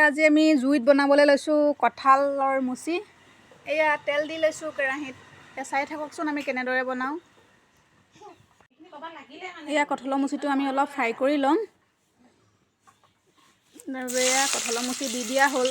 আজি আমি জুইত বনাবলৈ লৈছোঁ কঁঠালৰ মুচি। এয়া তেল দি লৈছোঁ কেৰাহীত। চাই থাককচোন আমি কেনেদৰে বনাওঁ। এয়া কঁঠালৰ মুচিটো আমি অলপ ফ্ৰাই কৰি ল'ম। এয়া কঁঠালৰ মুচি দি দিয়া হ'ল।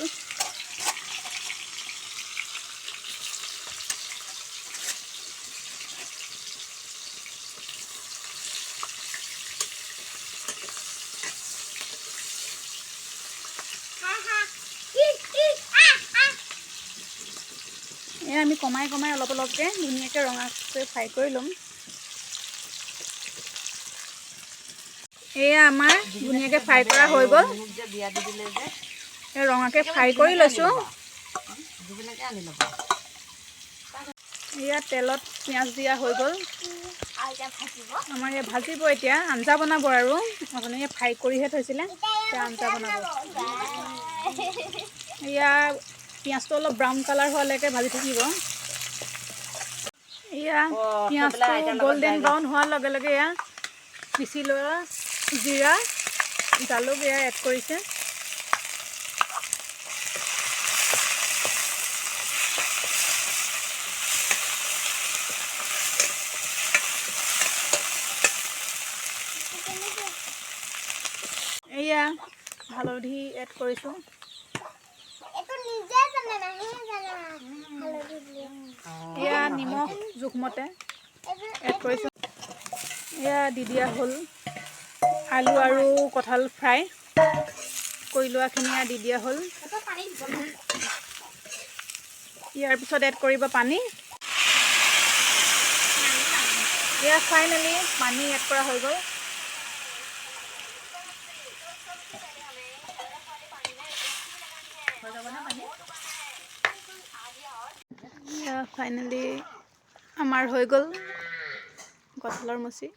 এয়া আমি কমাই কমাই অলপ অলপকৈ ধুনীয়াকৈ ৰঙাকৈ ফ্ৰাই কৰি ল'ম। এয়া আমাৰ ধুনীয়াকৈ ফ্ৰাই কৰা হৈ গ'ল। ৰঙাকৈ ফ্ৰাই কৰি লৈছোঁ। এয়া তেলত পিঁয়াজ দিয়া হৈ গ'ল। আমাৰ এয়া ভাজিব, এতিয়া আঞ্জা বনাব আৰু আপুনি ফ্ৰাই কৰিহে থৈছিলে, এতিয়া আঞ্জা বনাব। এয়া পিঁয়াজটো অলপ ব্ৰাউন কালাৰ হোৱালৈকে ভাজি থাকিব। এয়া পিঁয়াজটো গল্ডেন ব্ৰাউন হোৱাৰ লগে লগে এয়া পিচি লোৱা জিৰা জালুক এয়া এড কৰিছে। এয়া হালধি এড কৰিছোঁ। এয়া নিমখ জোখমতে এড কৰিছোঁ। এয়া দি দিয়া হ'ল আলু আৰু কঁঠাল ফ্ৰাই কৰি লোৱাখিনি দি দিয়া হ'ল। ইয়াৰ পিছত এড কৰিব পানী। এয়া ফাইনেলি পানী এড কৰা হৈ গ'ল। ফাইনেলি আমাৰ হৈ গ'ল কঁঠালৰ মুচি।